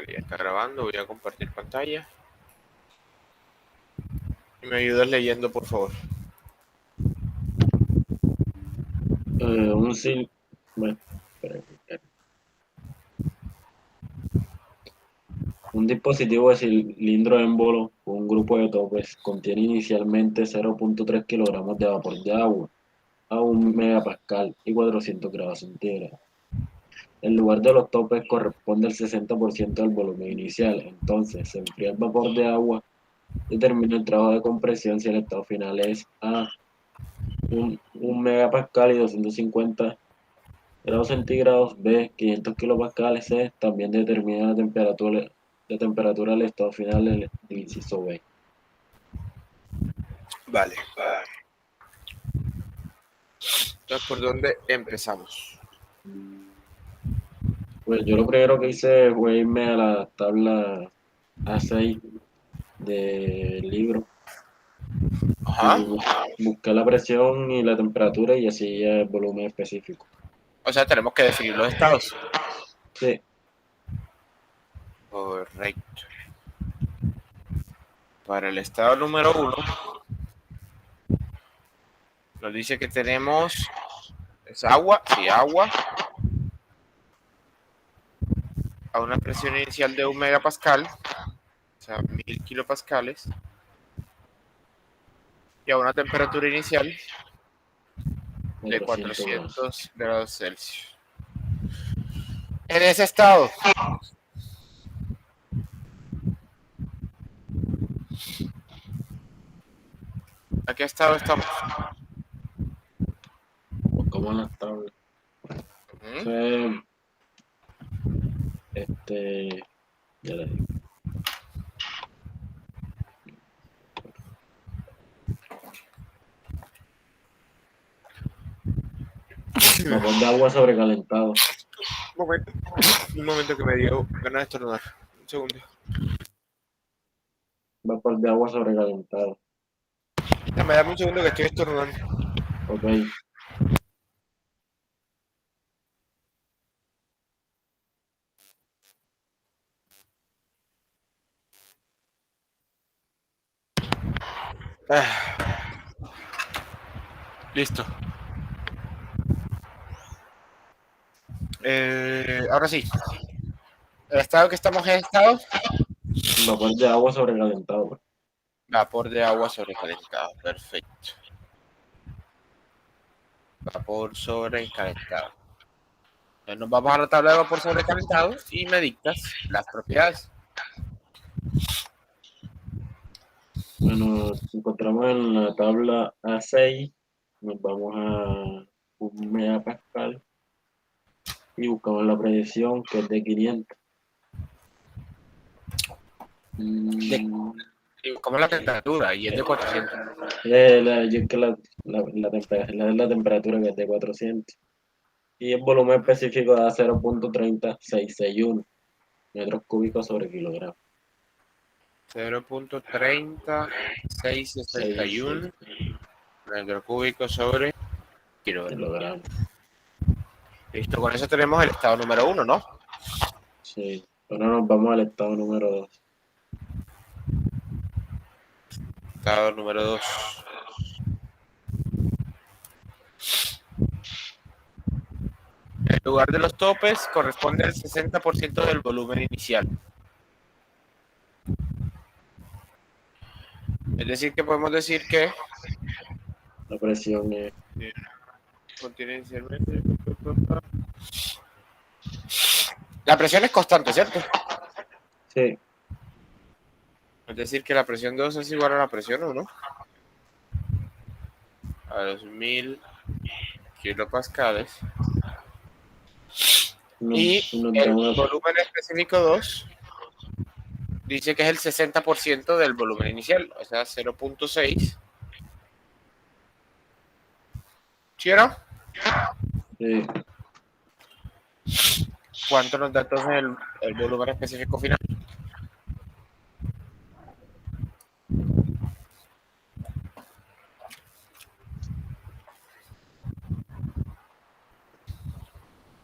Vale, ya está grabando, voy a compartir pantalla. Y me ayudas leyendo, por favor. Bueno, un dispositivo de cilindro émbolo con un grupo de topes contiene inicialmente 0.3 kilogramos de vapor de agua a 1 megapascal y 400 grados centígrados. El lugar de los topes corresponde al 60% del volumen inicial, entonces se enfría el vapor de agua, determina el trabajo de compresión si el estado final es a 1 megapascal y 250 grados centígrados, B, 500 kilopascales, C, también determina la temperatura del estado final del inciso B. Vale. Entonces, ¿por dónde empezamos? Pues yo lo primero que hice fue irme a la tabla A6 del libro Ajá. y buscar la presión y la temperatura y así el volumen específico. O sea, tenemos que definir los estados. Sí, Correcto. Para el estado número 1, nos dice que tenemos es agua, sí, agua, a una presión inicial de 1 megapascal, o sea, 1000 kilopascales, y a una temperatura inicial de 400 grados. 400 grados Celsius. En ese estado, ¿a qué estado estamos? Buscamos la tabla. Entonces, ya le digo. Vapor de agua sobrecalentado. Un momento que me dio ganas de estornudar. Un segundo. Vapor de agua sobrecalentado. Dame un segundo que estoy estornudando. Ok. Listo. Ahora sí. El estado que estamos en estado, Vapor de agua sobrecalentado. vapor de agua sobrecalentado. Perfecto. Vapor sobrecalentado. Entonces nos vamos a la tabla de vapor sobrecalentado y me dictas las propiedades. Bueno, encontramos en la tabla A6, nos vamos a 1 megapascal y buscamos la presión que es de 500. De, ¿Cómo es la temperatura? Y es de 400. La temperatura que es de 400. Y el volumen específico da 0.30661 metros cúbicos sobre kilogramo. 0.30661 metros cúbicos sobre kilogramo. Kilogramo. Listo, con eso tenemos el estado número 1, ¿no? Sí. Ahora nos vamos al estado número 2. Estado número 2. El lugar de los topes corresponde al 60% del volumen inicial. Es decir, que podemos decir que La presión es contiene inicialmente. La presión es constante, ¿cierto? sí, Es decir, que la presión 2 es igual a la presión 1 a los 1000 kilopascales. Y nos da el una, volumen específico 2 dice que es el 60% del volumen inicial, o sea, 0.6. ¿Sí o no? sí, ¿Cuánto nos da entonces el volumen específico final?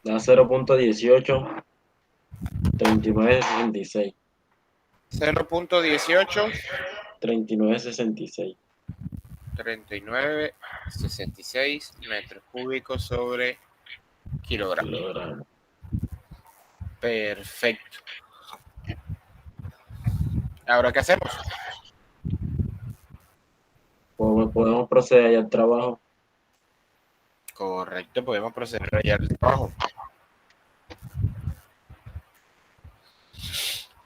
da 0.18 39.66. 0.18, 39.66. 39,66 metros cúbicos sobre kilogramo. Kilogramos. Perfecto. ¿Ahora qué hacemos? Podemos proceder ya al trabajo. Correcto, podemos proceder a hallar el trabajo.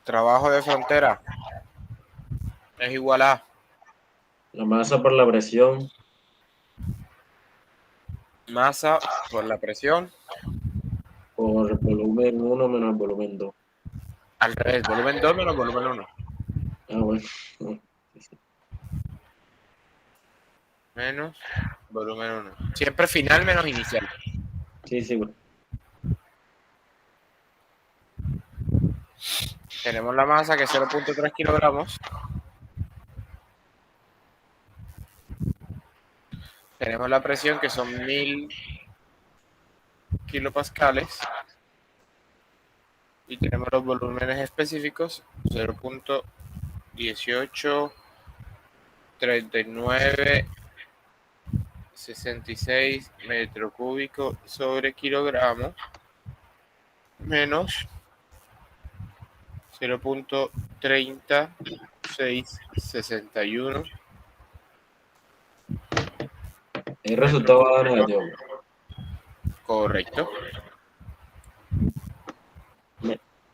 Trabajo de frontera es igual a La masa por la presión masa por la presión, por volumen 1 menos volumen 2. al revés, volumen 2 menos volumen 1. Ah, bueno. Menos volumen 1. Siempre final menos inicial. Sí, sí, bueno. Tenemos la masa que es 0.3 kilogramos. Tenemos la presión que son 1000 kilopascales. Y tenemos los volúmenes específicos 0.18, 39, 66 metro cúbico sobre kilogramo menos 0.3661 El metro resultado va a dar cúbico. negativo. Correcto.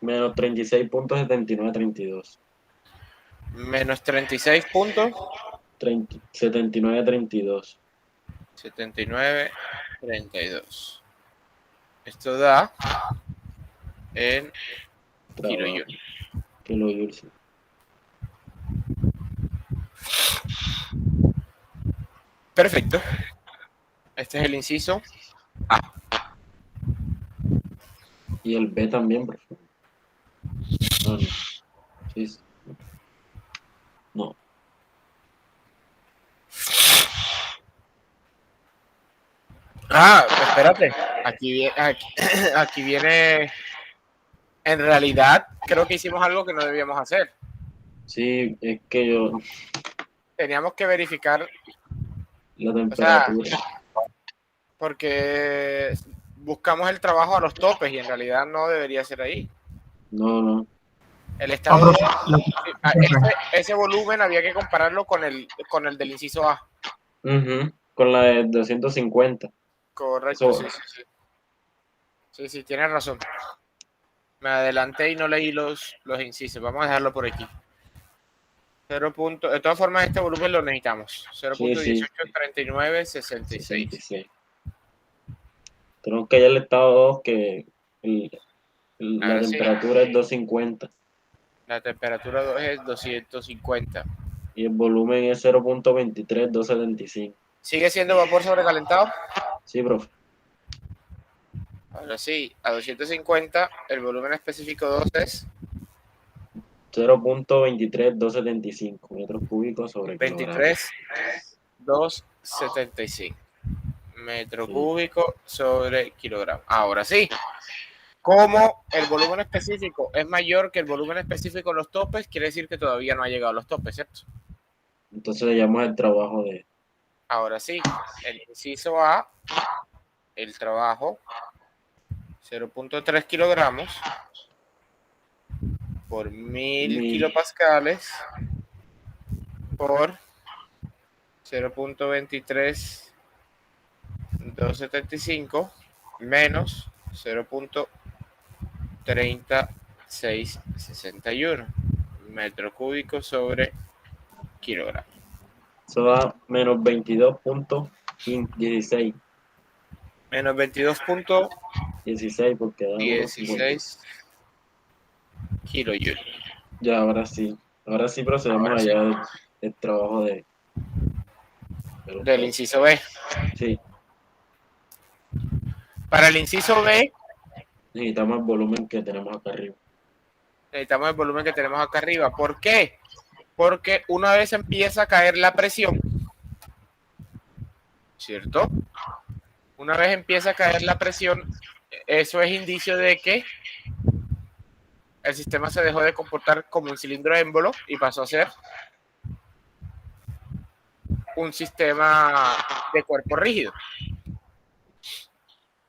Menos 36.7932. Menos 36 puntos. 79.32. 79, 32. Esto da en Trabajo. kilojoule. Kilojoule, sí. Perfecto. Este es el inciso A. Y el B también, por favor. No, no. Sí, sí. No. Espérate. Aquí viene. En realidad, creo que hicimos algo que no debíamos hacer. Sí, es que yo. Teníamos que verificar, La o sea, temperatura. porque buscamos el trabajo a los topes y en realidad no debería ser ahí. No, no. El estado profe, 2, profe, ese volumen había que compararlo con el del inciso A. Ujú. Con la de 250. Correcto, Eso, sí, sí, sí. Sí, sí, tienes razón. Me adelanté y no leí los incisos. Vamos a dejarlo por aquí. 0. De todas formas, este volumen lo necesitamos. sí, sí. 0.183966. 66. Tenemos que hallar el estado 2 que el- la Ahora sí, temperatura es 250 la temperatura 2 es 250. y el volumen es 0.23275. ¿Sigue siendo vapor sobrecalentado? Sí, profe. Ahora sí, a 250, el volumen específico 2 es 0.23275 metros cúbicos sobre kilogramo. 23,275 metro Sí. cúbico sobre kilogramo. Ahora sí, como el volumen específico es mayor que el volumen específico en los topes, quiere decir que todavía no ha llegado a los topes, ¿cierto? Entonces le llamamos el trabajo de Ahora sí, el inciso A, el trabajo 0.3 kilogramos por 1000 1000 kilopascales por 0.23275 menos 0.3661 metro cúbico sobre kilogramo. Eso da menos 22.16. Menos 22.16 16 porque da 1.50. kilojoule. Ya, ahora sí. Ahora sí procedemos Ahora sí, allá del trabajo de los del dos. inciso B. Sí, Para el inciso B, necesitamos el volumen que tenemos acá arriba. necesitamos el volumen que tenemos acá arriba. ¿Por qué? Porque una vez empieza a caer la presión, ¿cierto? Una vez empieza a caer la presión, eso es indicio de que el sistema se dejó de comportar como un cilindro émbolo y pasó a ser un sistema de cuerpo rígido.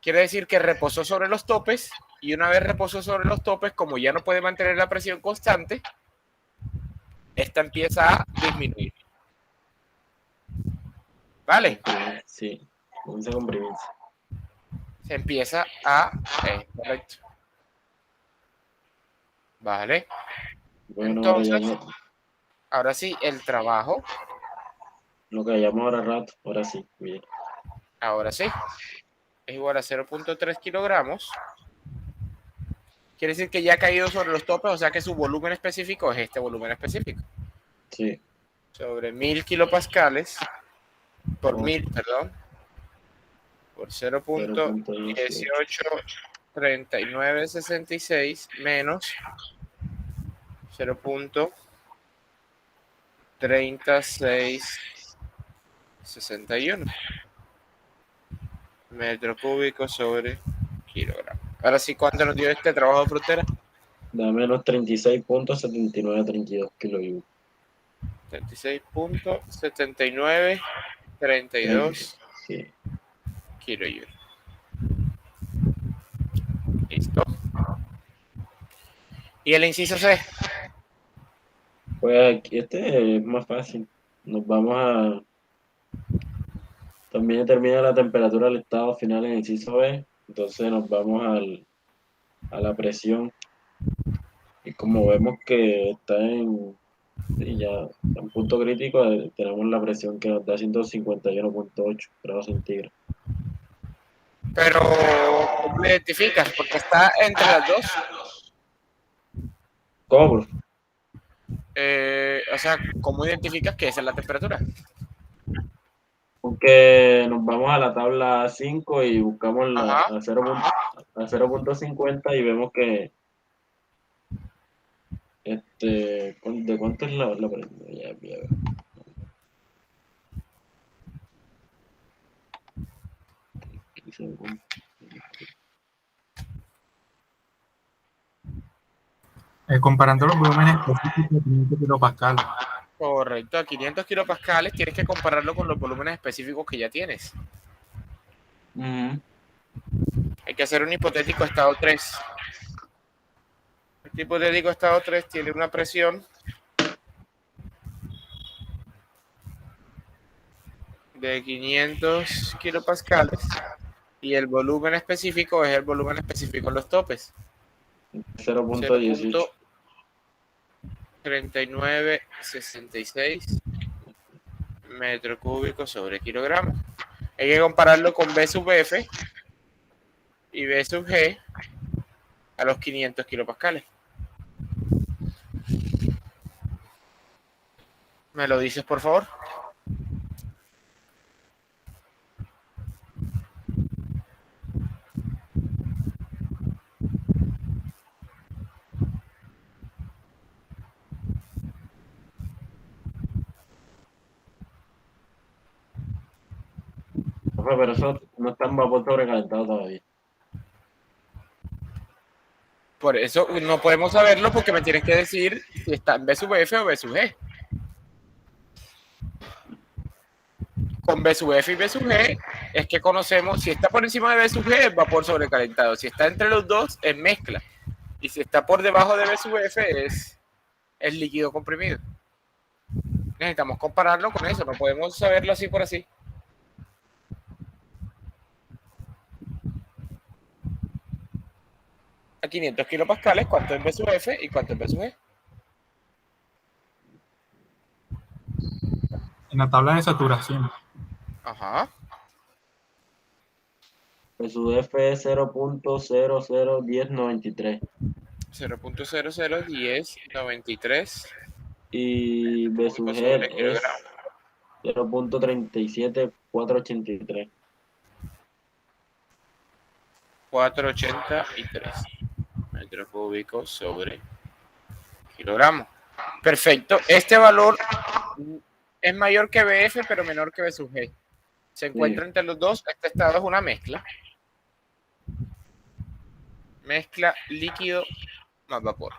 Quiere decir que reposó sobre los topes y una vez reposó sobre los topes, como ya no puede mantener la presión constante, esta empieza a disminuir. ¿Vale? Sí, comienza a comprimirse. Se empieza a... correcto. ¿Vale? Bueno, Entonces, ahora sí, el trabajo. lo que llamamos ahora rato, ahora sí, bien. Ahora sí. Es igual a 0.3 kilogramos. Quiere decir que ya ha caído sobre los topes, o sea que su volumen específico es este volumen específico. Sí. Sobre 1000 kilopascales, por Oh, 1000, perdón, por 0.183966 menos 0.3661 metro cúbico sobre kilogramo. Ahora sí, ¿cuánto nos dio este trabajo de frontera? da menos 36.7932 kilojoules. 36.7932 Sí. kilojoules. Listo. ¿Y el inciso C? Pues aquí este es más fácil. Nos vamos a... También determina la temperatura del estado final en el inciso B. Entonces nos vamos a la presión. Y como vemos que está en... Sí, ya en punto crítico, tenemos la presión que nos da 151.8 grados centígrados. Pero, ¿cómo le identificas? Porque está entre las dos. ¿Cómo? O sea, ¿cómo identificas que esa es la temperatura? Porque nos vamos a la tabla 5 y buscamos Ajá. a 0.50 y vemos que ¿de cuánto es la presión? Ya. Comparando los volúmenes específicos de 500 kilopascales. Correcto, a 500 kilopascales tienes que compararlo con los volúmenes específicos que ya tienes. Hay que hacer un hipotético estado 3. Este hipotético estado 3 tiene una presión de 500 kilopascales y el volumen específico es el volumen específico en los topes. 0.18. 0.3966 metro cúbico sobre kilogramo. Hay que compararlo con B sub F y B sub G a los 500 kilopascales. ¿Me lo dices, por favor? Pero eso no está en vapor sobrecalentado todavía. Por eso no podemos saberlo porque me tienes que decir si está en B sub F o B sub G. Con B sub F y B sub G es que conocemos, si está por encima de B sub G es vapor sobrecalentado, si está entre los dos es mezcla y si está por debajo de B sub F es líquido comprimido. Necesitamos compararlo con eso, no podemos saberlo así por así. A 500 kilopascales, ¿cuánto es B sub F y cuánto es B sub G? En la tabla de saturación. Ajá. Su F es 0.001093 0.001093 y B sub G es 0.37483. 483 metros cúbicos sobre kilogramo. Perfecto. Este valor es mayor que BF, pero menor que B sub G. Se encuentra entre los dos. Este estado es una mezcla. Mezcla líquido más vapor.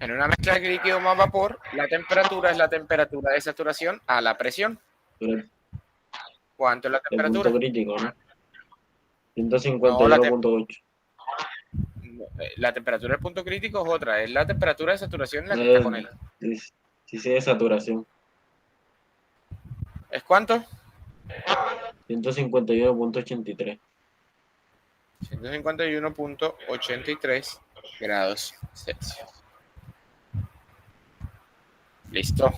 En una mezcla de líquido más vapor, la temperatura es la temperatura de saturación a la presión. Pero ¿Cuánto es la el temperatura? punto crítico, ¿no? No, 151.8. la temperatura del punto crítico es otra, es la temperatura de saturación en la que está con él. Sí, de saturación. ¿Es cuánto? 151.83. 151.83 grados Celsius. Listo.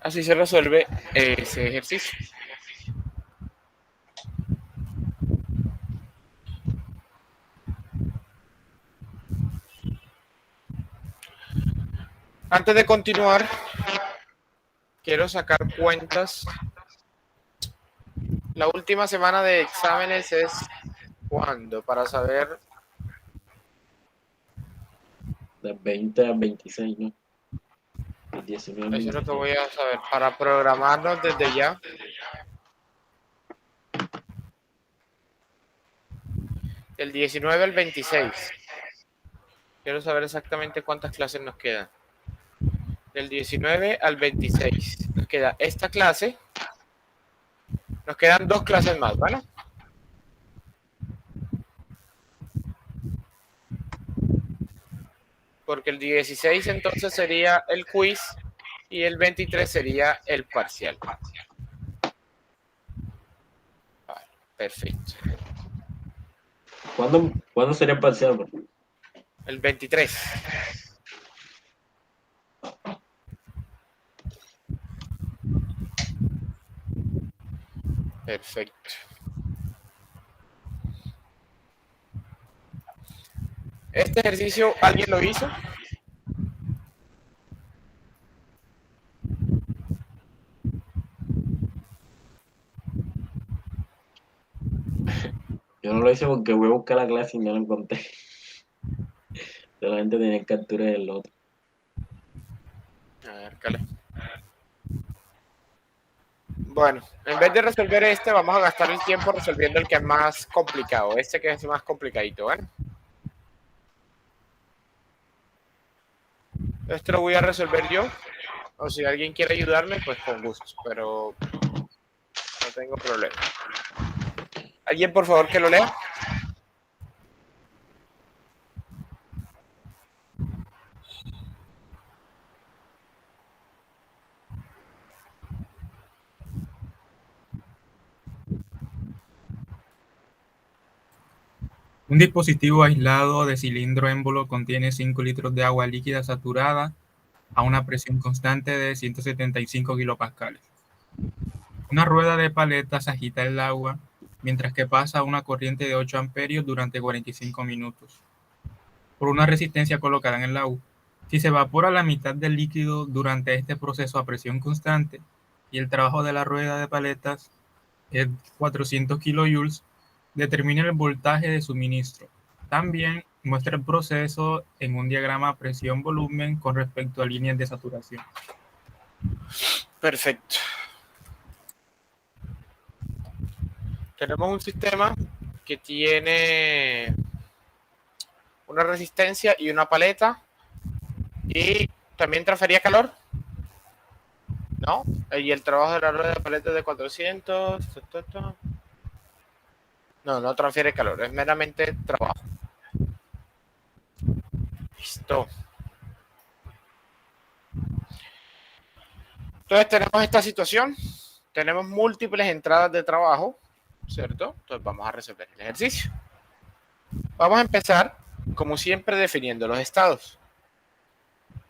Así se resuelve ese ejercicio. Antes de continuar, quiero sacar cuentas. La última semana de exámenes es ¿cuándo? Para saber. De 20 a 26, ¿no? De 19 a Eso es lo que 26. voy a saber. Para programarnos desde ya. Del 19 al 26. Quiero saber exactamente cuántas clases nos quedan. Del 19 al 26. Nos queda esta clase. Nos quedan 2 clases más, ¿vale? Porque el 16 entonces sería el quiz y el 23 sería el parcial. Vale, perfecto. ¿Cuándo sería el parcial, bro? El 23. Perfecto. Este ejercicio, ¿alguien lo hizo? Yo no lo hice porque voy a buscar la clase y no la encontré. Solamente tenía captura del otro. A ver, cale. Bueno, en vez de resolver este, vamos a gastar el tiempo resolviendo el que es más complicado. Este que es más complicadito, ¿vale? Esto lo voy a resolver yo. O si alguien quiere ayudarme, pues con gusto. Pero no tengo problema. ¿Alguien, por favor, que lo lea? Un dispositivo aislado de cilindro émbolo contiene 5 litros de agua líquida saturada a una presión constante de 175 kilopascales. Una rueda de paletas agita el agua mientras que pasa una corriente de 8 amperios durante 45 minutos por una resistencia colocada en el agua. Si se evapora la mitad del líquido durante este proceso a presión constante y el trabajo de la rueda de paletas es 400 kilojoules, determine el voltaje de suministro. También muestra el proceso en un diagrama presión-volumen con respecto a líneas de saturación. Perfecto. Tenemos un sistema que tiene una resistencia y una paleta y también transfería calor, ¿no? Y el trabajo de la rueda de paleta es de 400. No transfiere calor, es meramente trabajo. Listo. Entonces tenemos esta situación, tenemos múltiples entradas de trabajo, ¿cierto? Entonces vamos a resolver el ejercicio. Vamos a empezar, como siempre, definiendo los estados.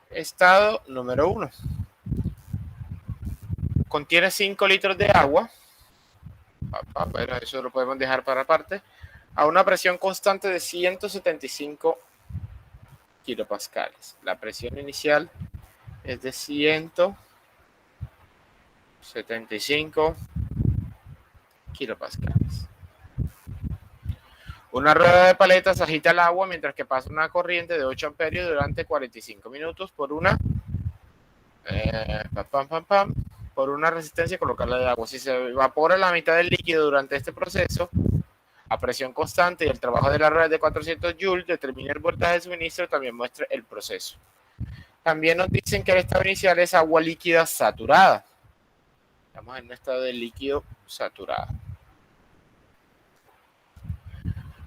Estado número 1. Contiene 5 litros de agua. Bueno, eso lo podemos dejar para aparte. A una presión constante de 175 kilopascales. La presión inicial es de 175 kilopascales. Una rueda de paletas agita el agua mientras que pasa una corriente de 8 amperios durante 45 minutos por una por una resistencia colocada de agua. Si se evapora la mitad del líquido durante este proceso, a presión constante y el trabajo de la rueda es de 400 joules, determina el voltaje de suministro, también muestra el proceso. También nos dicen que el estado inicial es agua líquida saturada. Estamos en un estado de líquido saturado.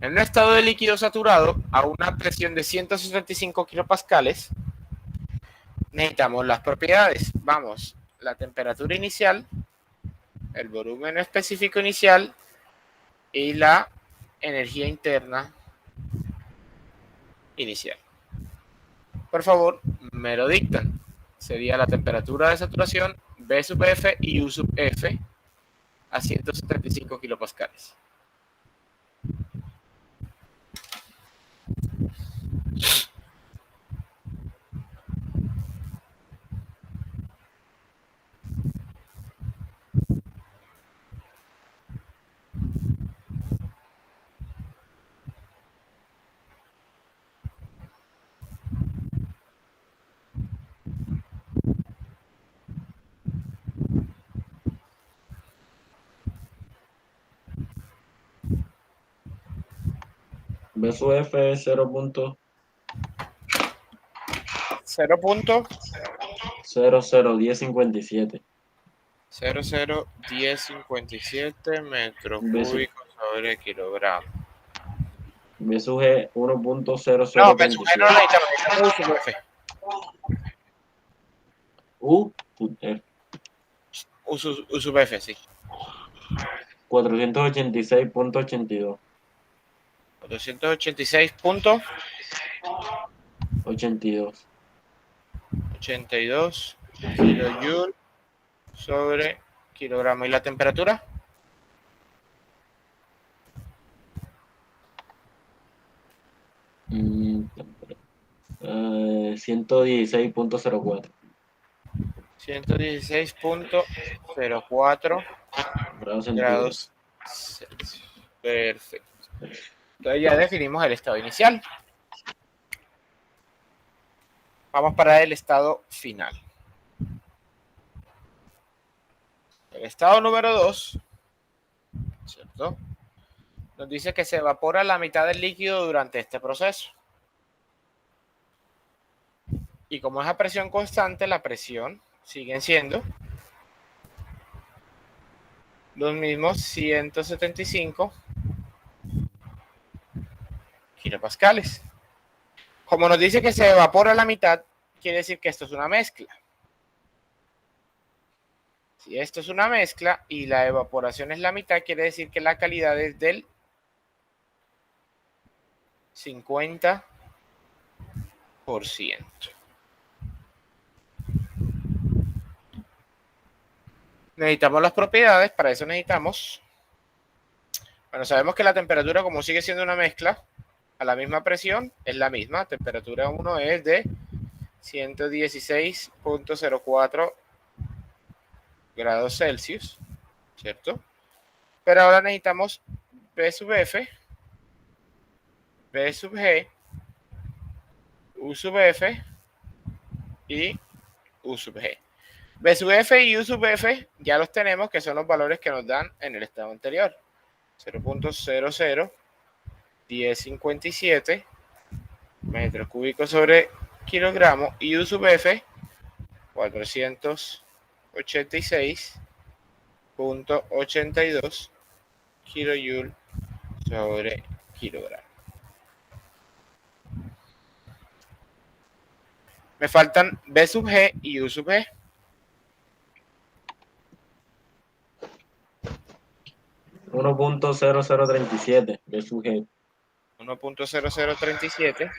En un estado de líquido saturado, a una presión de 165 kilopascales, necesitamos las propiedades. Vamos, la temperatura inicial, el volumen específico inicial y la energía interna inicial. Por favor, me lo dictan. Sería la temperatura de saturación, B sub F y U sub F a 175 kilopascales. B sub F es 0.001057. 0,01057 metros B sub, cúbicos sobre kilogramo. B sub G No, B sub G 1.0037. no lo necesitamos, necesitamos U sub F. U sub F. U sub F, sí. 486.82. 486.82 82. kilojoule sobre kilogramo. ¿Y la temperatura? Mm, 116.04 116.04 grados centígrados. grados Celsius. Perfecto. Entonces ya definimos el estado inicial. Vamos para el estado final. El estado número 2, ¿cierto? Nos dice que se evapora la mitad del líquido durante este proceso. Y como es a presión constante, la presión siguen siendo los mismos 175 kilopascales. Como nos dice que se evapora la mitad, quiere decir que esto es una mezcla. Si esto es una mezcla y la evaporación es la mitad, quiere decir que la calidad es del 50%. Necesitamos las propiedades, para eso necesitamos, bueno, sabemos que la temperatura, como sigue siendo una mezcla, a la misma presión, es la misma. Temperatura 1 es de 116.04 grados Celsius, ¿cierto? Pero ahora necesitamos B sub F, B sub G, U sub F y U sub G. B sub F y U sub F ya los tenemos, que son los valores que nos dan en el estado anterior. 0.001057 metros cúbicos sobre kilogramo y U sub F 486.82 kilojoule sobre kilogramo. Me faltan B sub G y U sub G. .0037 B sub G. 1.0037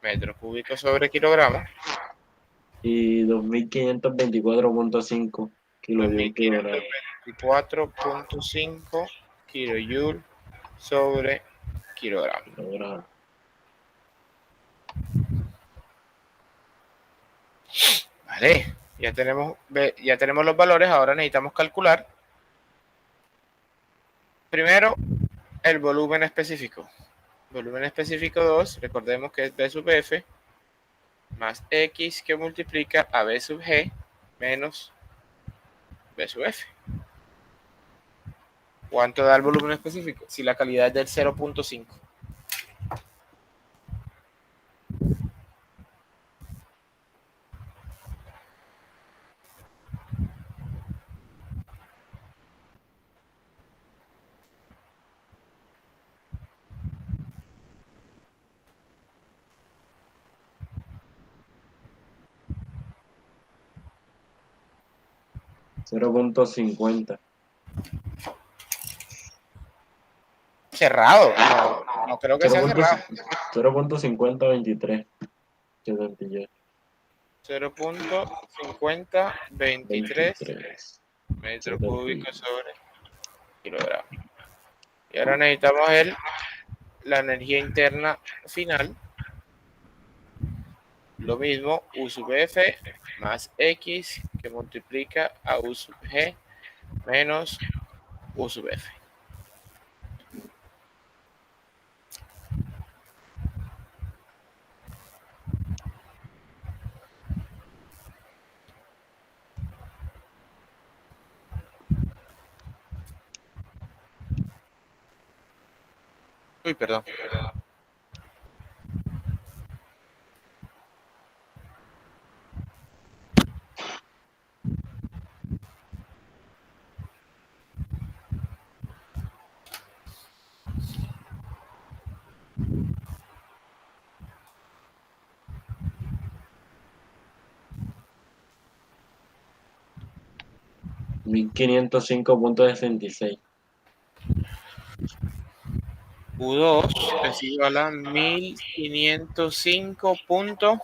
metros cúbicos sobre kilogramo. Y 2524.5 kilojoule kilogramo. 24.5 kilojoule sobre kilogramo. Vale, ya tenemos los valores, ahora necesitamos calcular primero el volumen específico. Volumen específico 2, recordemos que es B sub F más X que multiplica a B sub G menos B sub F. ¿Cuánto da el volumen específico? Si la calidad es del 0.5. $0.50. Cerrado. No creo que sea cerrado. 0.5023. 78. 0.5023 23. metros cúbicos sobre kilogramo. Y ahora necesitamos la energía interna final. Lo mismo, U sub F más X que multiplica a U sub G menos U sub F. Uy, perdón. $1.505.66. U2 es igual a 1505.6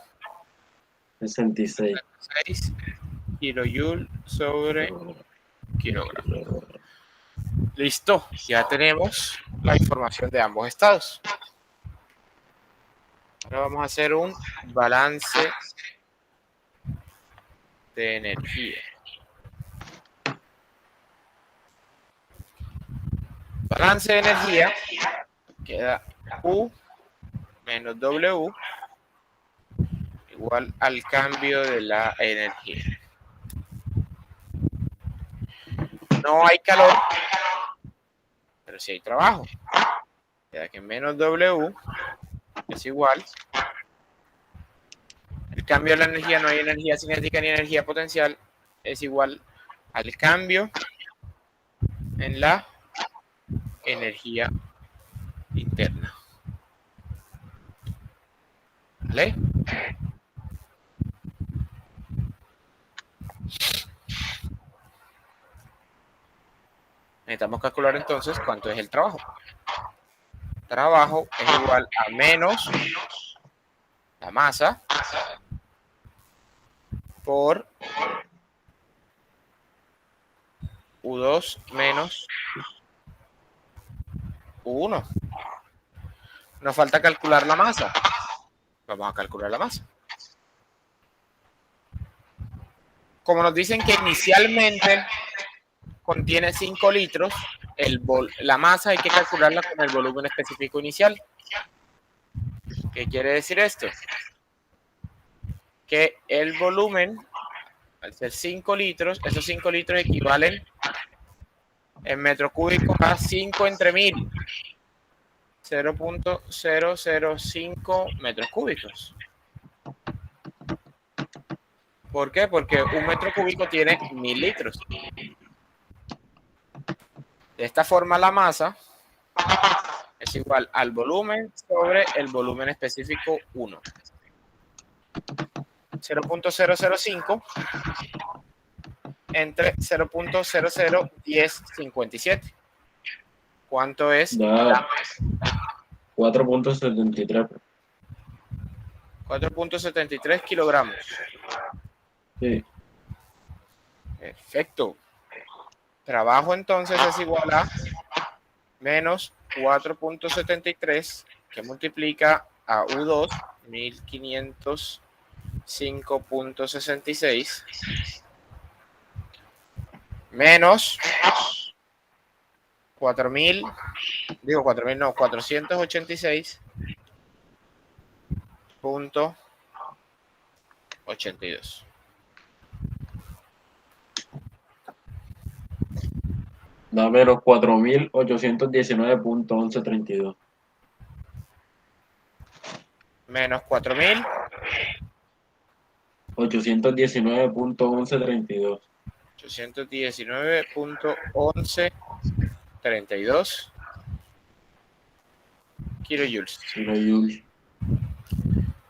66. kilojoule sobre kilogramo. Listo, ya tenemos la información de ambos estados. Ahora vamos a hacer un balance de energía. Balance de energía queda U menos W igual al cambio de la energía. No hay calor, pero sí hay trabajo. Queda que menos W es igual. El cambio de la energía, no hay energía cinética ni energía potencial, es igual al cambio en la energía interna. ¿Vale? Necesitamos calcular entonces cuánto es el trabajo. Trabajo es igual a menos la masa por U2 menos U1. Nos falta calcular la masa. Vamos a calcular la masa. Como nos dicen que inicialmente contiene 5 litros, la masa hay que calcularla con el volumen específico inicial. ¿Qué quiere decir esto? Que el volumen, al ser 5 litros, esos 5 litros equivalen en metros cúbicos a 5 entre 1000. 0.005 metros cúbicos. ¿Por qué? Porque un metro cúbico tiene 1000 litros. De esta forma la masa es igual al volumen sobre el volumen específico 1. 0.005 entre 0.001057. ¿Cuánto es? Da 4.73. 4.73 kilogramos. Sí. Perfecto. Trabajo entonces es igual a menos 4.73 que multiplica a U2, 1505.66 menos 486.82. Da menos 4.819.1132. Menos 4.000. 819.1132. 819.1132 kilojoules. Kilojoules.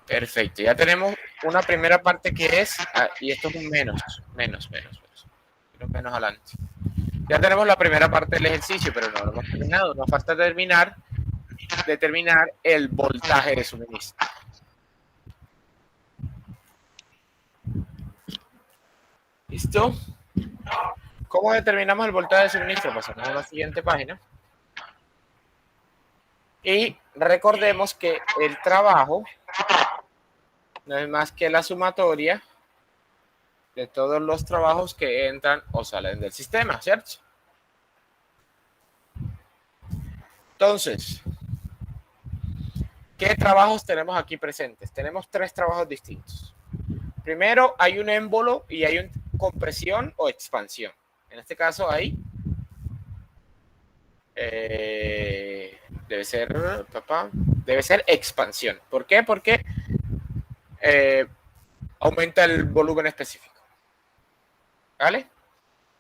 Perfecto, ya tenemos una primera parte que es, y esto es un menos adelante. Ya tenemos la primera parte del ejercicio, pero no lo hemos terminado. Nos falta determinar el voltaje de suministro. ¿Listo? ¿Cómo determinamos el voltaje de suministro? Pasamos a la siguiente página. Y recordemos que el trabajo no es más que la sumatoria de todos los trabajos que entran o salen del sistema, ¿cierto? Entonces, ¿qué trabajos tenemos aquí presentes? Tenemos 3 trabajos distintos. Primero, hay un émbolo y hay una compresión o expansión. En este caso, hay debe ser expansión. ¿Por qué? Porque aumenta el volumen específico. ¿Vale?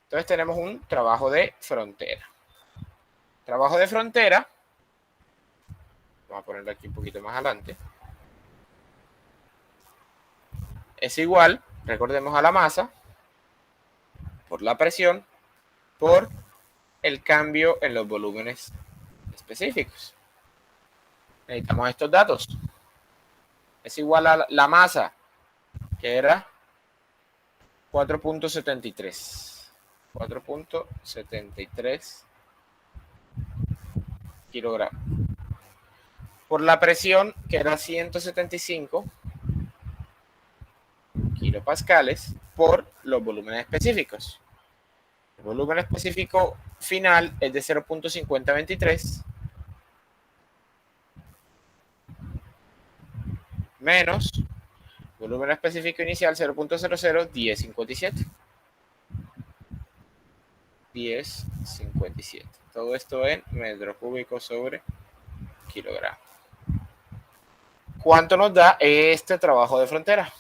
Entonces tenemos un trabajo de frontera. Trabajo de frontera. Vamos a ponerlo aquí un poquito más adelante. Es igual, recordemos, a la masa por la presión por el cambio en los volúmenes específicos. Necesitamos estos datos. Es igual a la masa, que era 4.73. 4.73 kilogramos. Por la presión, que era 175 kilopascales, por los volúmenes específicos. El volumen específico final es de 0.5023 menos volumen específico inicial 0.001057. 1057. Todo esto en metro cúbico sobre kilogramo. ¿Cuánto nos da este trabajo de frontera?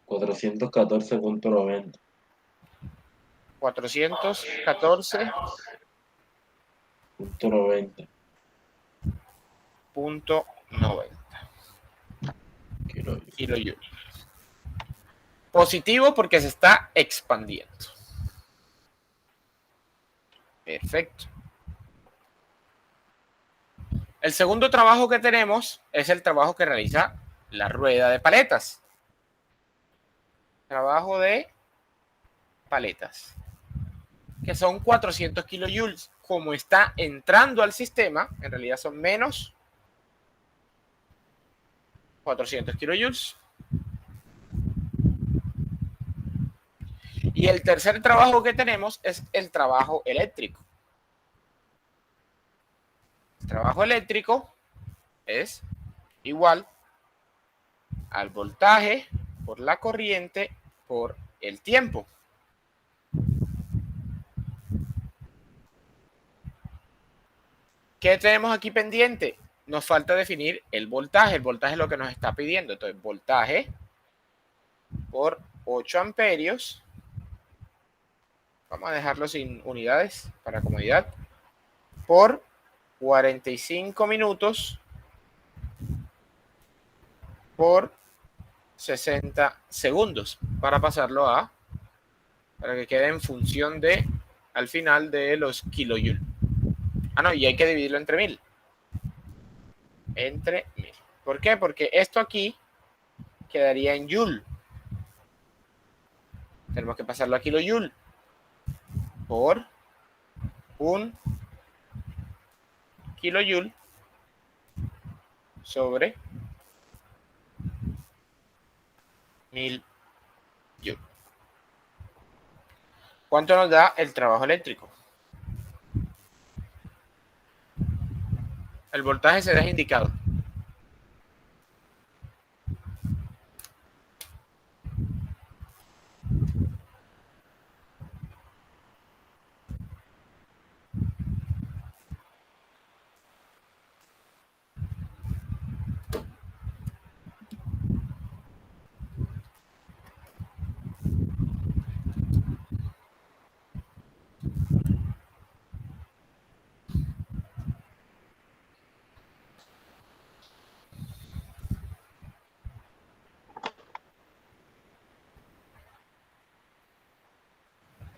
$414.90. 414.90 kilojoules. Positivo porque se está expandiendo. Perfecto. El segundo trabajo que tenemos es el trabajo que realiza la rueda de paletas. Trabajo de paletas, que son 400 kilojoules. Como está entrando al sistema, en realidad son menos 400 kilojoules. Y el tercer trabajo que tenemos es el trabajo eléctrico. El trabajo eléctrico es igual al voltaje por la corriente por el tiempo. ¿Qué tenemos aquí pendiente? Nos falta definir el voltaje. El voltaje es lo que nos está pidiendo. Entonces, voltaje por 8 amperios. Vamos a dejarlo sin unidades para comodidad. Por 45 minutos por 60 segundos para pasarlo para que quede en función de al final de los kilojoules. No, y hay que dividirlo entre 1000. Entre 1000. ¿Por qué? Porque esto aquí quedaría en joule. Tenemos que pasarlo a kilojoule por un kilojoule sobre 1000 joule. ¿Cuánto nos da el trabajo eléctrico? El voltaje se deja indicado.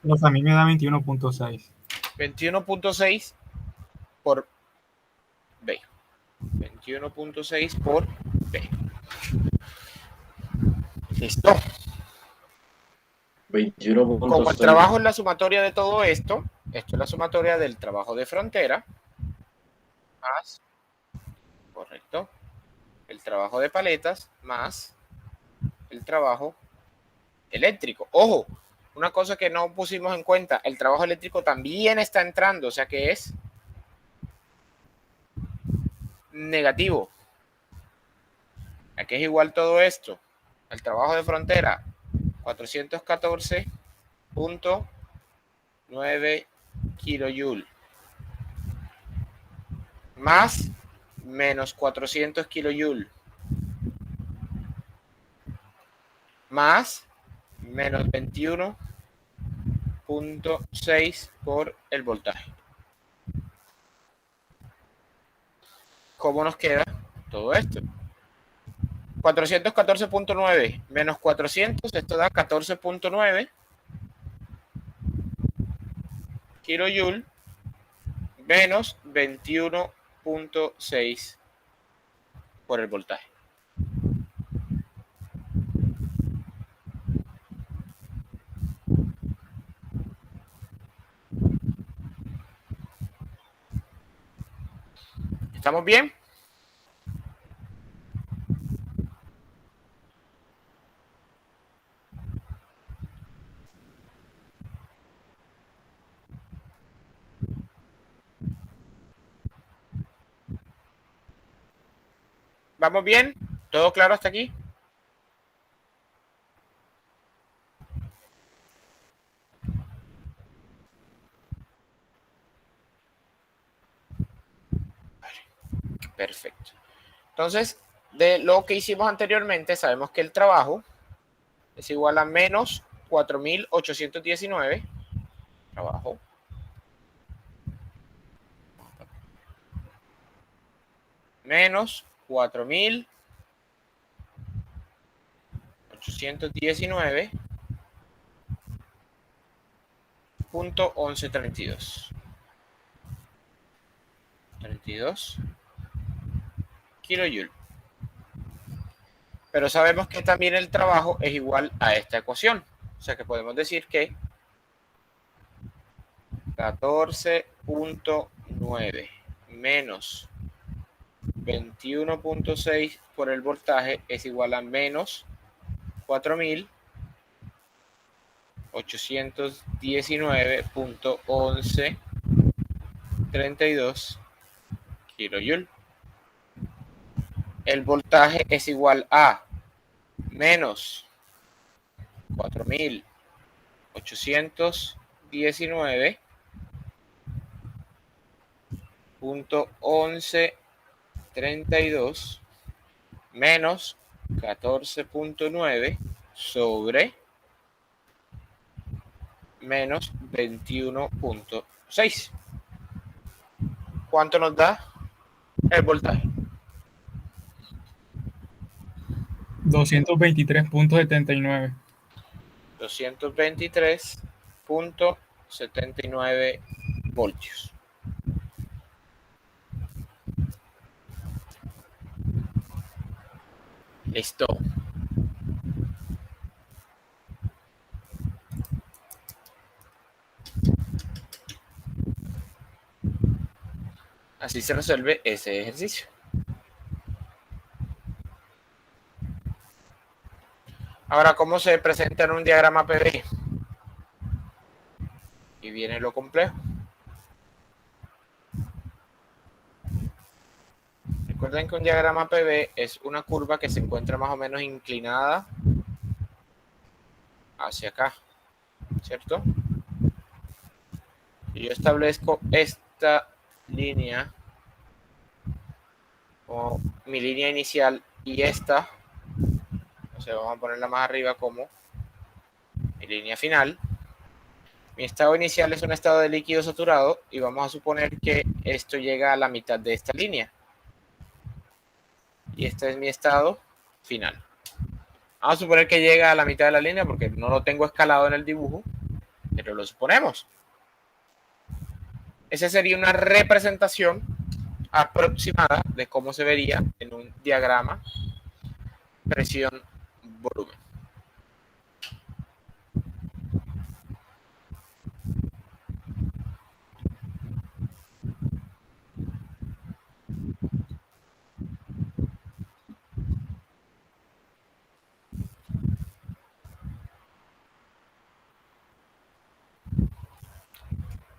Pues a mí me da 21.6. 21.6 por B. 21.6 por B. Listo. Como el 21.6. trabajo es la sumatoria de todo esto es la sumatoria del trabajo de frontera más, correcto, el trabajo de paletas más el trabajo eléctrico. Ojo, una cosa que no pusimos en cuenta, el trabajo eléctrico también está entrando, o sea que es negativo. Aquí es igual todo esto. El trabajo de frontera, 414.9 kilojoule más menos 400 kilojoule más menos 21.6 por el voltaje. ¿Cómo nos queda todo esto? 414.9 menos 400, esto da 14.9 kilojoule menos 21.6 por el voltaje. ¿Estamos bien? ¿Vamos bien? ¿Todo claro hasta aquí? Perfecto. Entonces, de lo que hicimos anteriormente, sabemos que el trabajo es igual a menos 4.819. Trabajo. Menos 4.819.1132. 32 kilojoule. Pero sabemos que también el trabajo es igual a esta ecuación. O sea que podemos decir que 14.9 menos 21.6 por el voltaje es igual a menos 4.819.1132 kilojoule. El voltaje es igual a menos 4.819.1132 menos 14.9 sobre menos 21.6. ¿Cuánto nos da el voltaje? 223.79. 223.79 voltios. Listo. Así se resuelve ese ejercicio. Ahora, ¿cómo se presenta en un diagrama PV? viene lo complejo. Recuerden que un diagrama PV es una curva que se encuentra más o menos inclinada hacia acá, ¿cierto? Y yo establezco esta línea como mi línea inicial y esta, o sea, vamos a ponerla más arriba como mi línea final. Mi estado inicial es un estado de líquido saturado y vamos a suponer que esto llega a la mitad de esta línea. Y este es mi estado final. Vamos a suponer que llega a la mitad de la línea porque no lo tengo escalado en el dibujo, pero lo suponemos. Esa sería una representación aproximada de cómo se vería en un diagrama presión-volumen.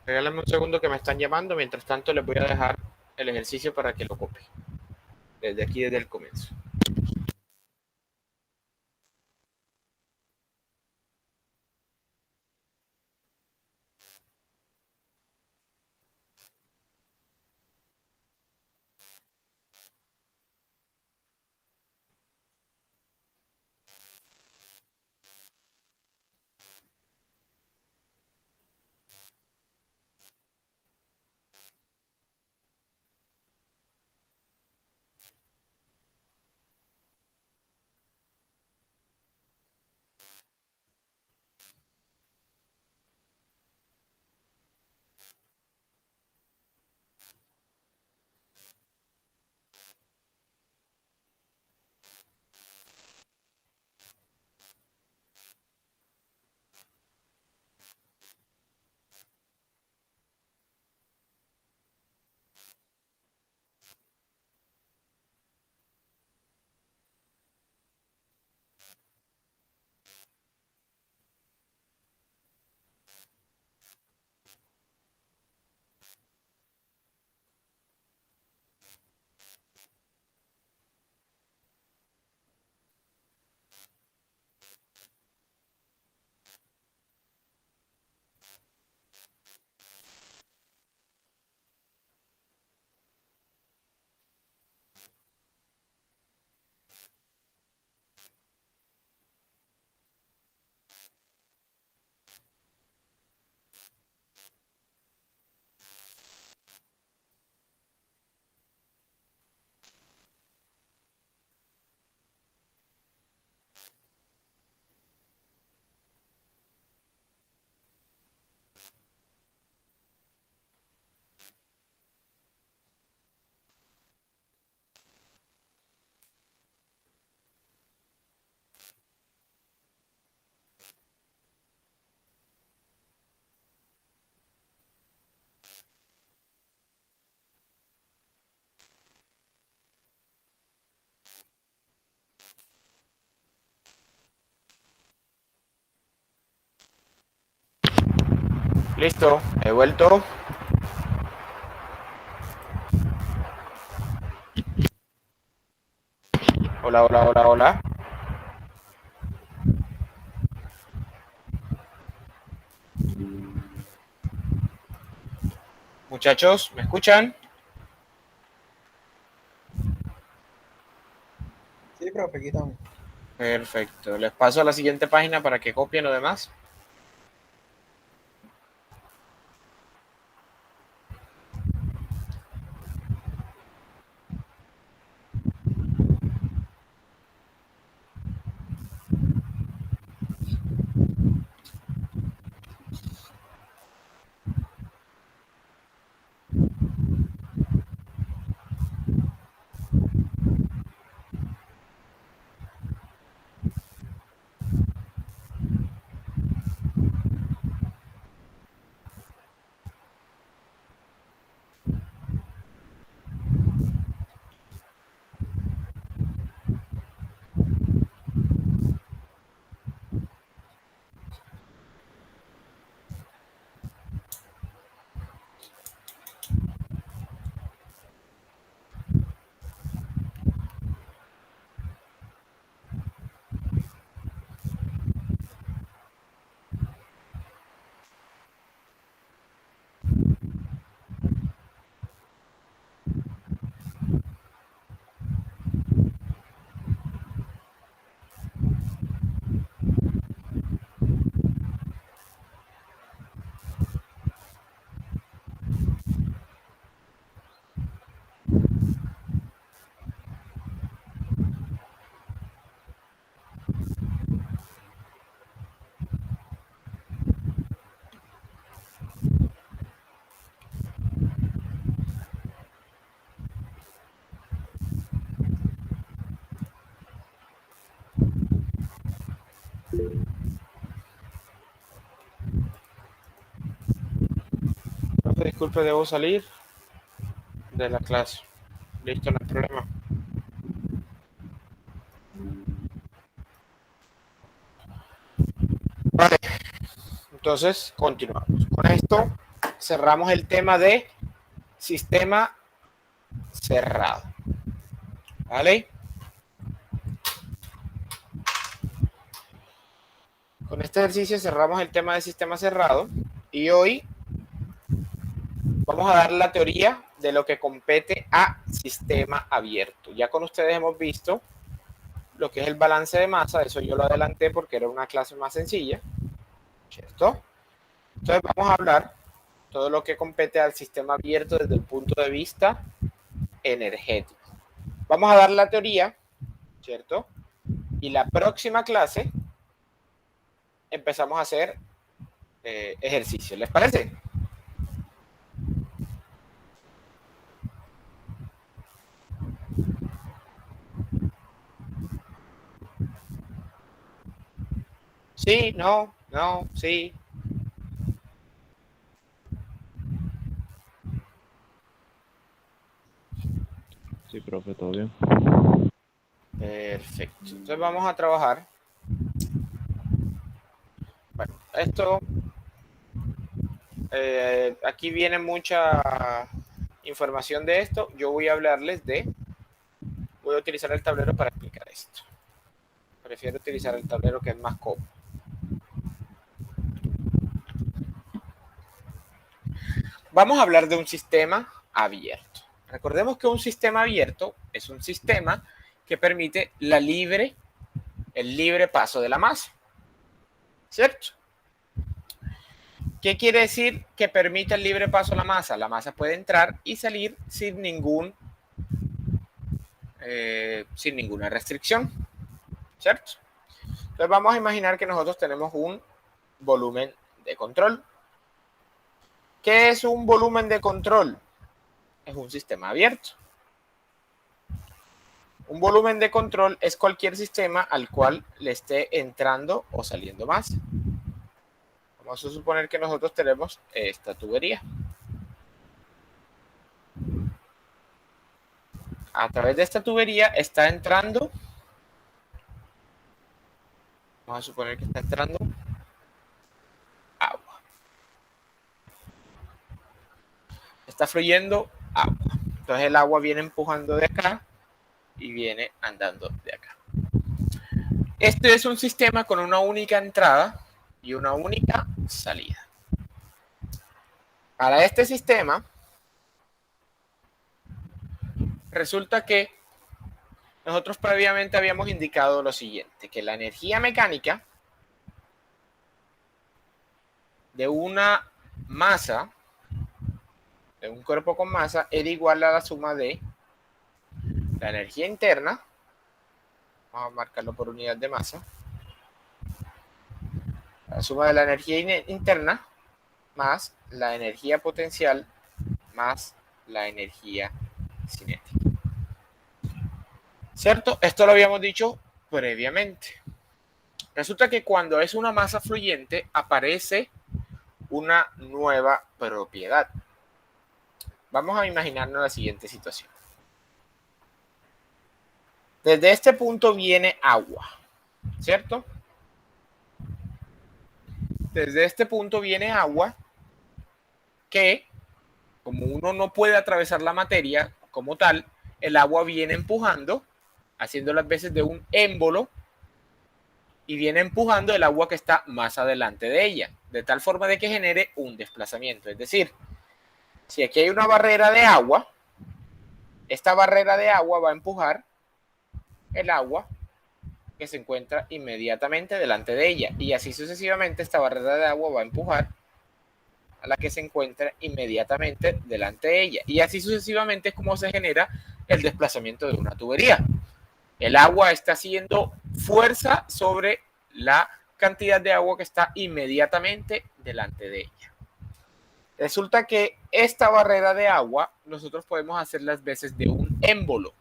Regálenme un segundo que me están llamando. Mientras tanto, les voy a dejar el ejercicio para que lo copien. Desde aquí, desde el comienzo. Listo, he vuelto. Hola, hola, hola, hola. Muchachos, ¿me escuchan? Sí, profe, aquí estamos. Perfecto. Les paso a la siguiente página para que copien lo demás. Disculpe, debo salir de la clase. Listo, no hay problema. Vale, entonces continuamos. Con esto cerramos el tema de sistema cerrado. ¿Vale? Con este ejercicio cerramos el tema de sistema cerrado y hoy vamos a dar la teoría de lo que compete a sistema abierto. Ya con ustedes hemos visto lo que es el balance de masa, eso yo lo adelanté porque era una clase más sencilla, ¿cierto? Entonces vamos a hablar todo lo que compete al sistema abierto desde el punto de vista energético. Vamos a dar la teoría, ¿cierto? Y la próxima clase empezamos a hacer ejercicios. ¿Les parece? Sí, no, no, sí. Sí, profe, todo bien. Perfecto. Entonces vamos a trabajar. Bueno, esto, aquí viene mucha información de esto. Yo voy a hablarles voy a utilizar el tablero para explicar esto. Prefiero utilizar el tablero que es más cómodo. Vamos a hablar de un sistema abierto. Recordemos que un sistema abierto es un sistema que permite el libre paso de la masa. ¿Cierto? ¿Qué quiere decir que permite el libre paso a la masa? La masa puede entrar y salir sin ninguna restricción. ¿Cierto? Entonces vamos a imaginar que nosotros tenemos un volumen de control. ¿Qué es un volumen de control? Es un sistema abierto. Un volumen de control es cualquier sistema al cual le esté entrando o saliendo masa. Vamos a suponer que nosotros tenemos esta tubería. A través de esta tubería está entrando, vamos a suponer que está entrando agua. Está fluyendo agua. Entonces el agua viene empujando de acá y viene andando de acá. Este es un sistema con una única entrada y una única salida. Para este sistema, resulta que nosotros previamente habíamos indicado lo siguiente, que la energía mecánica de una masa, de un cuerpo con masa, era igual a la suma de la energía interna, vamos a marcarlo por unidad de masa, la suma de la energía interna más la energía potencial más la energía cinética. ¿Cierto? Esto lo habíamos dicho previamente. Resulta que cuando es una masa fluyente aparece una nueva propiedad. Vamos a imaginarnos la siguiente situación. Desde este punto viene agua, ¿cierto? Desde este punto viene agua que, como uno no puede atravesar la materia como tal, el agua viene empujando, haciendo las veces de un émbolo, y viene empujando el agua que está más adelante de ella, de tal forma de que genere un desplazamiento. Es decir, si aquí hay una barrera de agua, esta barrera de agua va a empujar el agua que se encuentra inmediatamente delante de ella, y así sucesivamente esta barrera de agua va a empujar a la que se encuentra inmediatamente delante de ella, y así sucesivamente es como se genera el desplazamiento de una tubería. El agua está haciendo fuerza sobre la cantidad de agua que está inmediatamente delante de ella. Resulta que esta barrera de agua nosotros podemos hacer las veces de un émbolo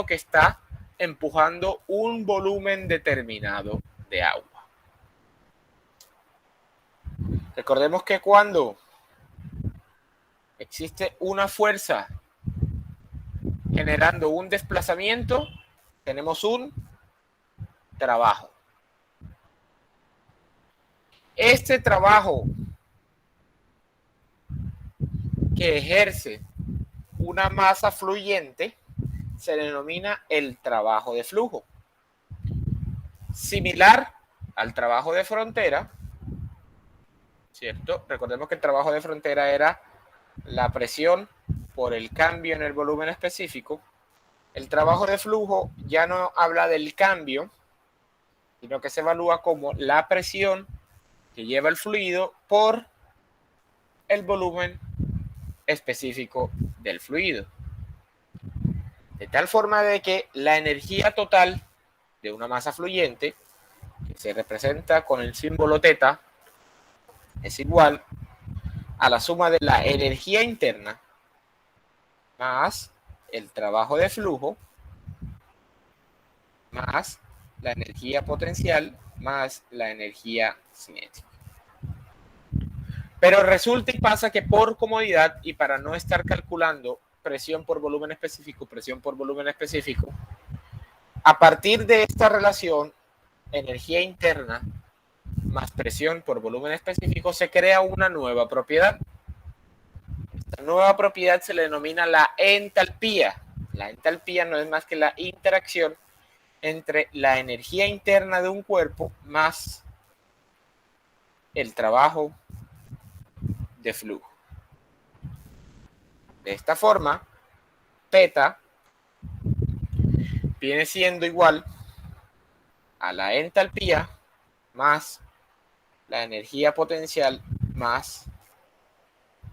que está empujando un volumen determinado de agua. Recordemos que cuando existe una fuerza generando un desplazamiento, tenemos un trabajo. Este trabajo que ejerce una masa fluyente se denomina el trabajo de flujo. Similar al trabajo de frontera, ¿cierto? Recordemos que el trabajo de frontera era la presión por el cambio en el volumen específico. El trabajo de flujo ya no habla del cambio, sino que se evalúa como la presión que lleva el fluido por el volumen específico del fluido. De tal forma de que la energía total de una masa fluyente, que se representa con el símbolo θ, es igual a la suma de la energía interna más el trabajo de flujo más la energía potencial más la energía cinética. Pero resulta y pasa que por comodidad y para no estar calculando presión por volumen específico, a partir de esta relación, energía interna más presión por volumen específico, se crea una nueva propiedad. Esta nueva propiedad se le denomina la entalpía. La entalpía no es más que la interacción entre la energía interna de un cuerpo más el trabajo de flujo. De esta forma, θ viene siendo igual a la entalpía más la energía potencial más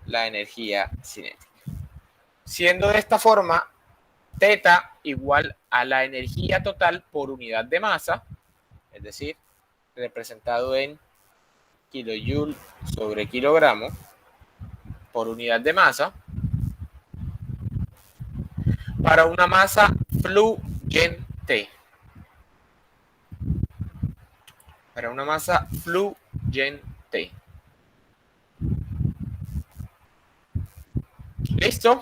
la energía cinética. Siendo de esta forma, θ igual a la energía total por unidad de masa, es decir, representado en kilojoule sobre kilogramo por unidad de masa, para una masa fluyente. Para una masa fluyente. ¿Listo?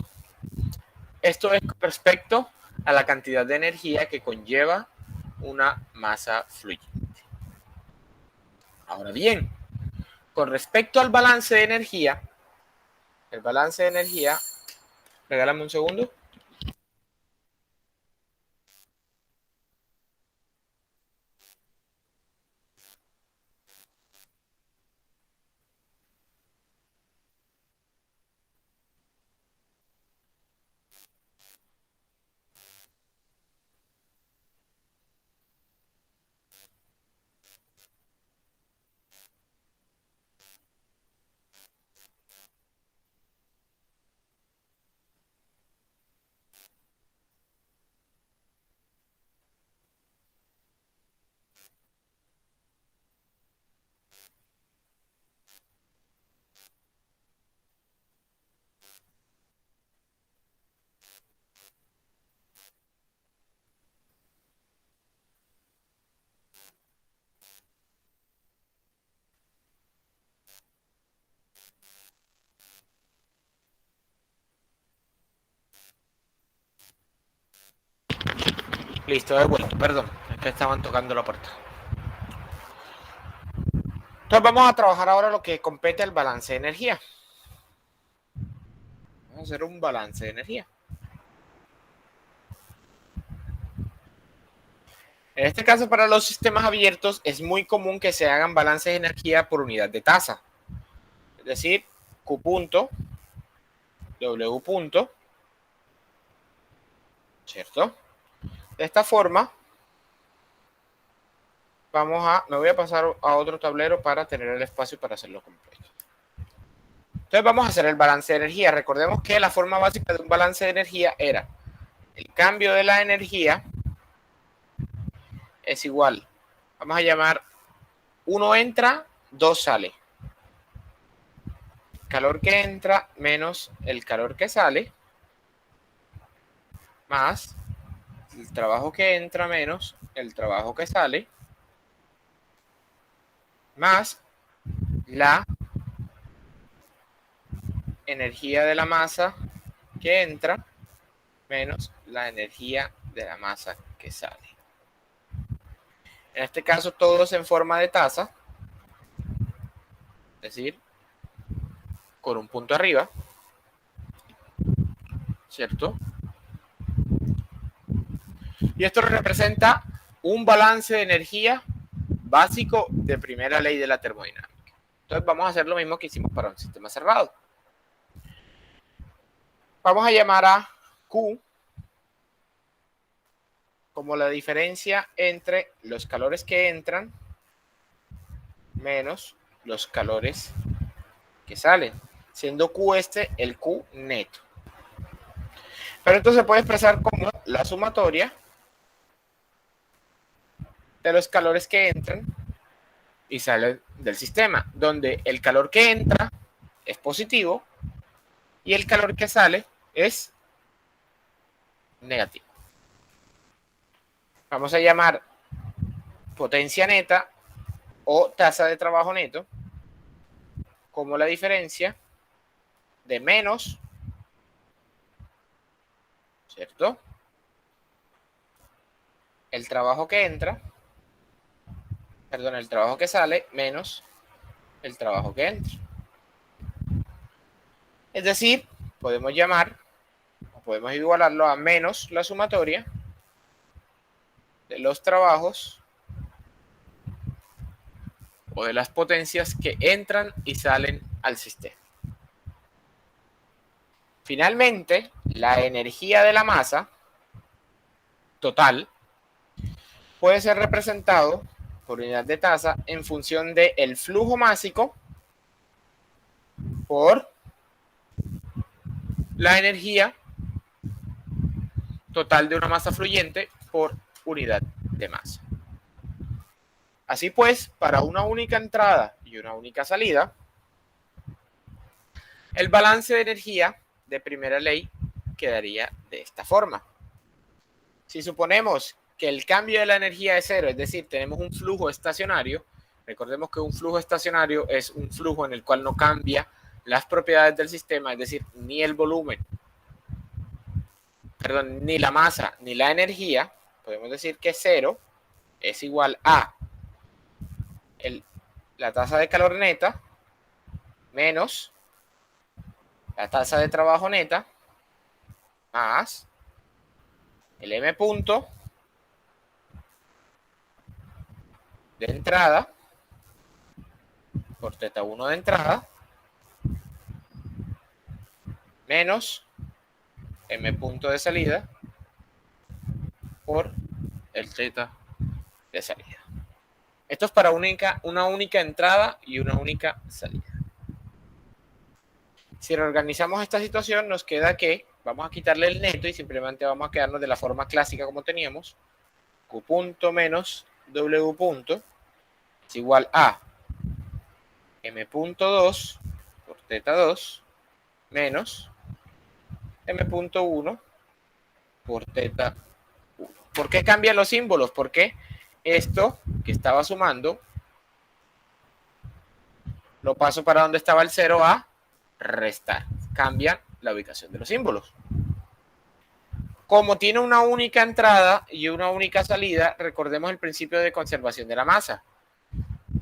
Esto es con respecto a la cantidad de energía que conlleva una masa fluyente. Ahora bien, con respecto al balance de energía, regálame un segundo. Listo, he vuelto, perdón, es que estaban tocando la puerta. Entonces vamos a trabajar ahora lo que compete al balance de energía. Vamos a hacer un balance de energía. En este caso, para los sistemas abiertos, es muy común que se hagan balances de energía por unidad de tasa. Es decir, Q punto, W punto, ¿cierto? De esta forma, me voy a pasar a otro tablero para tener el espacio para hacerlo completo. Entonces vamos a hacer el balance de energía. Recordemos que la forma básica de un balance de energía era el cambio de la energía es igual, vamos a llamar 1 entra, 2 sale. Calor que entra menos el calor que sale, más el trabajo que entra menos el trabajo que sale, más la energía de la masa que entra menos la energía de la masa que sale. En este caso todo es en forma de taza, es decir, con un punto arriba, ¿cierto? Y esto representa un balance de energía básico de primera ley de la termodinámica. Entonces vamos a hacer lo mismo que hicimos para un sistema cerrado. Vamos a llamar a Q como la diferencia entre los calores que entran menos los calores que salen, siendo Q este el Q neto. Pero entonces se puede expresar como la sumatoria de los calores que entran y salen del sistema, donde el calor que entra es positivo y el calor que sale es negativo. Vamos a llamar potencia neta o tasa de trabajo neto como la diferencia de menos, ¿cierto?, el trabajo que entra, perdón, el trabajo que sale menos el trabajo que entra. Es decir, podemos llamar, o podemos igualarlo a menos la sumatoria de los trabajos o de las potencias que entran y salen al sistema. Finalmente, la energía de la masa total puede ser representado por unidad de tasa en función del flujo másico por la energía total de una masa fluyente por unidad de masa. Así pues, para una única entrada y una única salida, el balance de energía de primera ley quedaría de esta forma. Si suponemos que el cambio de la energía es cero, es decir, tenemos un flujo estacionario, recordemos que un flujo estacionario es un flujo en el cual no cambia las propiedades del sistema, es decir, ni el volumen, perdón, ni la masa, ni la energía, podemos decir que cero es igual a la tasa de calor neta menos la tasa de trabajo neta más el M punto de entrada por teta 1 de entrada menos M punto de salida por el teta de salida. Esto es para una única entrada y una única salida. Si reorganizamos esta situación, nos queda que vamos a quitarle el neto y simplemente vamos a quedarnos de la forma clásica como teníamos. Q punto menos W punto es igual a M punto 2 por teta 2 menos M punto 1 por teta 1. ¿Por qué cambian los símbolos? Porque esto que estaba sumando lo paso para donde estaba el 0 a restar. Cambian la ubicación de los símbolos. Como tiene una única entrada y una única salida, recordemos el principio de conservación de la masa.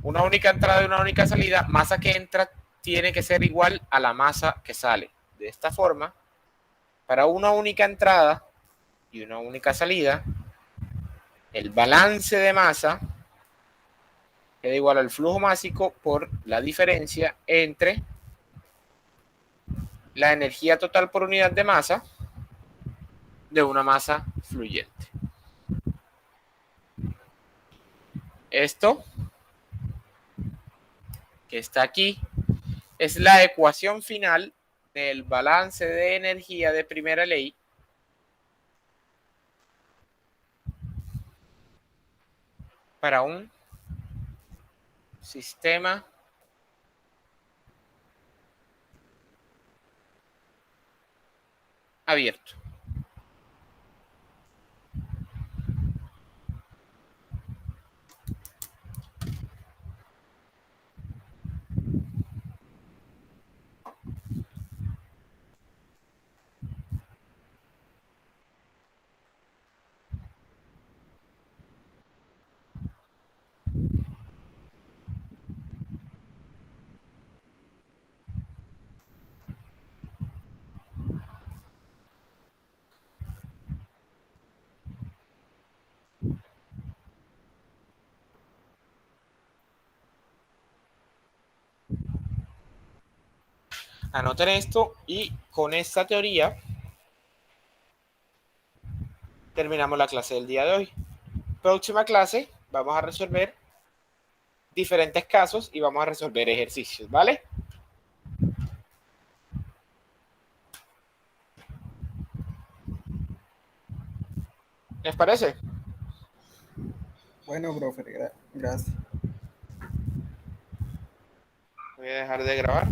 Una única entrada y una única salida, masa que entra tiene que ser igual a la masa que sale. De esta forma, para una única entrada y una única salida, el balance de masa queda igual al flujo másico por la diferencia entre la energía total por unidad de masa de una masa fluyente. Esto que está aquí es la ecuación final del balance de energía de primera ley para un sistema abierto. Anoten esto y con esta teoría terminamos la clase del día de hoy. Próxima clase vamos a resolver diferentes casos y vamos a resolver ejercicios, ¿vale? ¿Les parece? Bueno, profe, gracias. Voy a dejar de grabar.